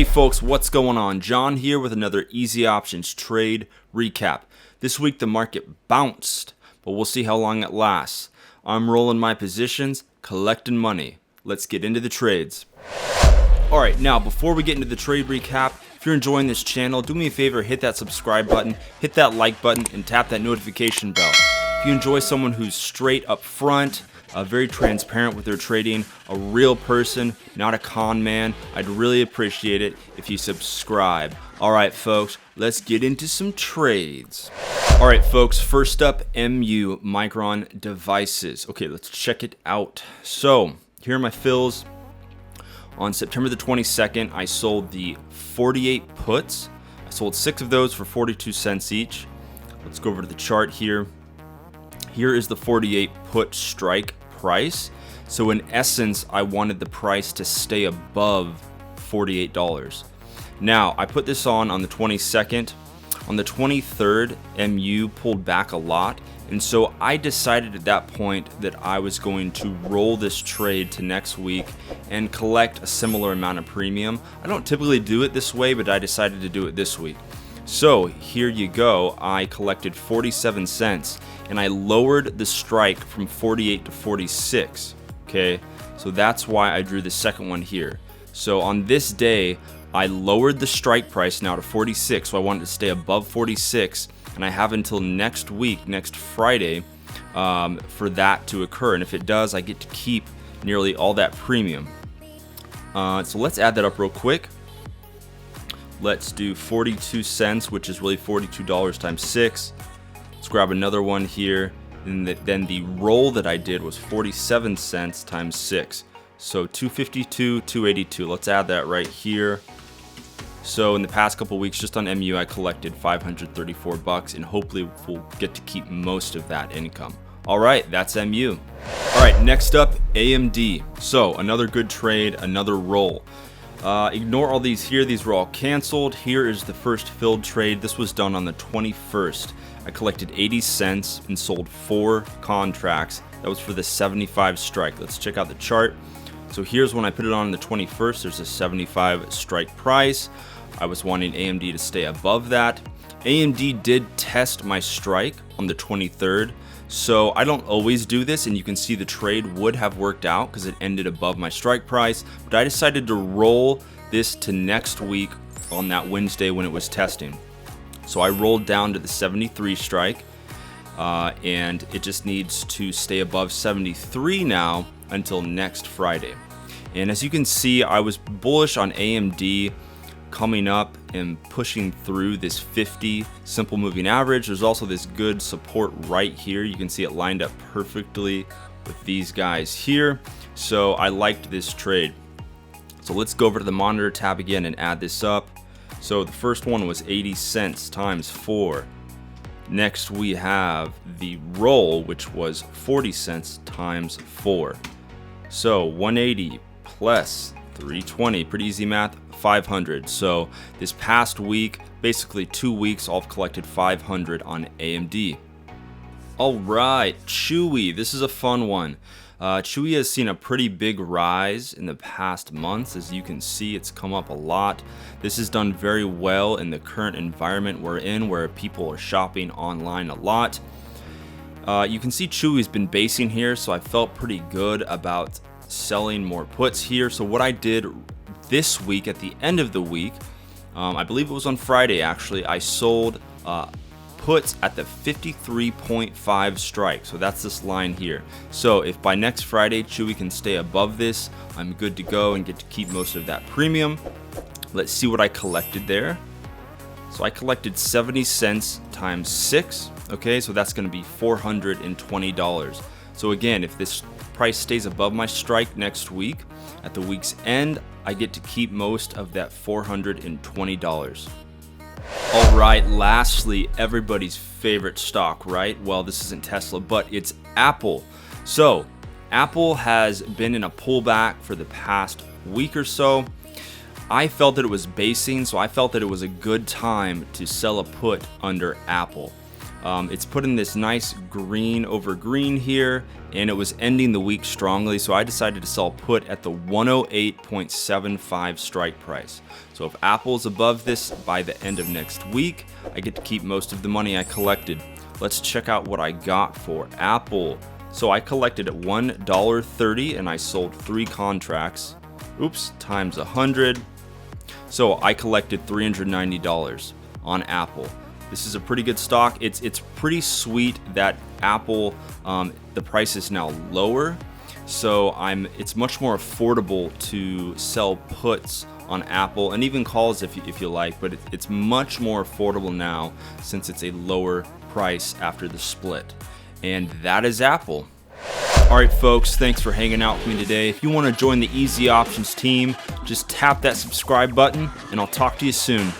Hey folks, what's going on? John here with another Easy Options trade recap. This week the market bounced, but we'll see how long it lasts. I'm rolling my positions, collecting money. Let's get into the trades. Alright, now before we get into the trade recap, if you're enjoying this channel, do me a favor, hit that subscribe button, hit that like button, and tap that notification bell. If you enjoy someone who's straight up front, very transparent with their trading, a real person, not a con man, I'd really appreciate it if you subscribe. Alright folks, let's get into some trades. Alright folks, first up, MU Micron devices. Okay, let's check it out. So, here are my fills. On September the 22nd, I sold the 48 puts. I sold 6 of those for 42 cents each. Let's go over to the chart here. Here is the 48 put strike price. So in essence, I wanted the price to stay above $48. Now, I put this on the 22nd. On the 23rd, MU pulled back a lot. And so I decided at that point that I was going to roll this trade to next week and collect a similar amount of premium. I don't typically do it this way, but I decided to do it this week. So here you go. I collected 47 cents and I lowered the strike from 48 to 46. Okay, so that's why I drew the second one here. So on this day, I lowered the strike price now to 46. So I wanted to stay above 46. And I have until next week, next Friday, for that to occur. And if it does, I get to keep nearly all that premium. So let's add that up real quick. Let's do 42 cents, which is really $42 times 6. Let's grab another one here. And then the roll that I did was 47 cents times 6. So 252, 282. Let's add that right here. So in the past couple weeks, just on MU, I collected $534, and hopefully we'll get to keep most of that income. All right, that's MU. All right, next up, AMD. So another good trade, another roll. Ignore all these here. These were all canceled. Here is the first filled trade. This was done on the 21st. I collected 80 cents and sold 4 contracts. That was for the 75 strike. Let's check out the chart. So here's when I put it on the 21st. There's a 75 strike price. I was wanting AMD to stay above that. AMD did test my strike on the 23rd. So I don't always do this, and you can see the trade would have worked out because it ended above my strike price. But I decided to roll this to next week on that Wednesday when it was testing. So I rolled down to the 73 strike, and it just needs to stay above 73 now until next Friday. And as you can see, I was bullish on AMD coming up and pushing through this 50 simple moving average. There's also this good support right here. You can see it lined up perfectly with these guys here. So I liked this trade. So let's go over to the monitor tab again and add this up. So the first one was 80 cents times 4. Next we have the roll, which was 40 cents times 4. So 180 plus 320, pretty easy math, 500. So this past week, basically 2 weeks, I've collected 500 on AMD. All right, Chwy, this is a fun one. Chwy has seen a pretty big rise in the past months. As you can see, it's come up a lot. This has done very well in the current environment we're in, where people are shopping online a lot. You can see Chwy's been basing here, so I felt pretty good about selling more puts here. So what I did this week, at the end of the week, I believe it was on Friday actually, I sold puts at the 53.5 strike. So that's this line here. So if by next Friday Chwy can stay above this, I'm good to go and get to keep most of that premium. Let's see what I collected there. So I collected 70 cents times 6. Okay, so that's going to be $420. So again, if this price stays above my strike next week, at the week's end, I get to keep most of that $420. All right, lastly, everybody's favorite stock, right? Well, this isn't Tesla, but it's Aapl. So Aapl has been in a pullback for the past week or so. I felt that it was basing, so I felt that it was a good time to sell a put under Aapl. It's putting this nice green over green here, and it was ending the week strongly, so I decided to sell put at the 108.75 strike price. So if Apple's above this by the end of next week, I get to keep most of the money I collected. Let's check out what I got for Apple. So I collected at $1.30 and I sold 3 contracts. Oops, times 100. So I collected $390 on Apple. This is a pretty good stock. It's pretty sweet that Apple, the price is now lower. So it's much more affordable to sell puts on Apple, and even calls if you like, but it's much more affordable now since it's a lower price after the split. And that is Apple. Alright folks, thanks for hanging out with me today. If you want to join the Easy Options team, just tap that subscribe button and I'll talk to you soon.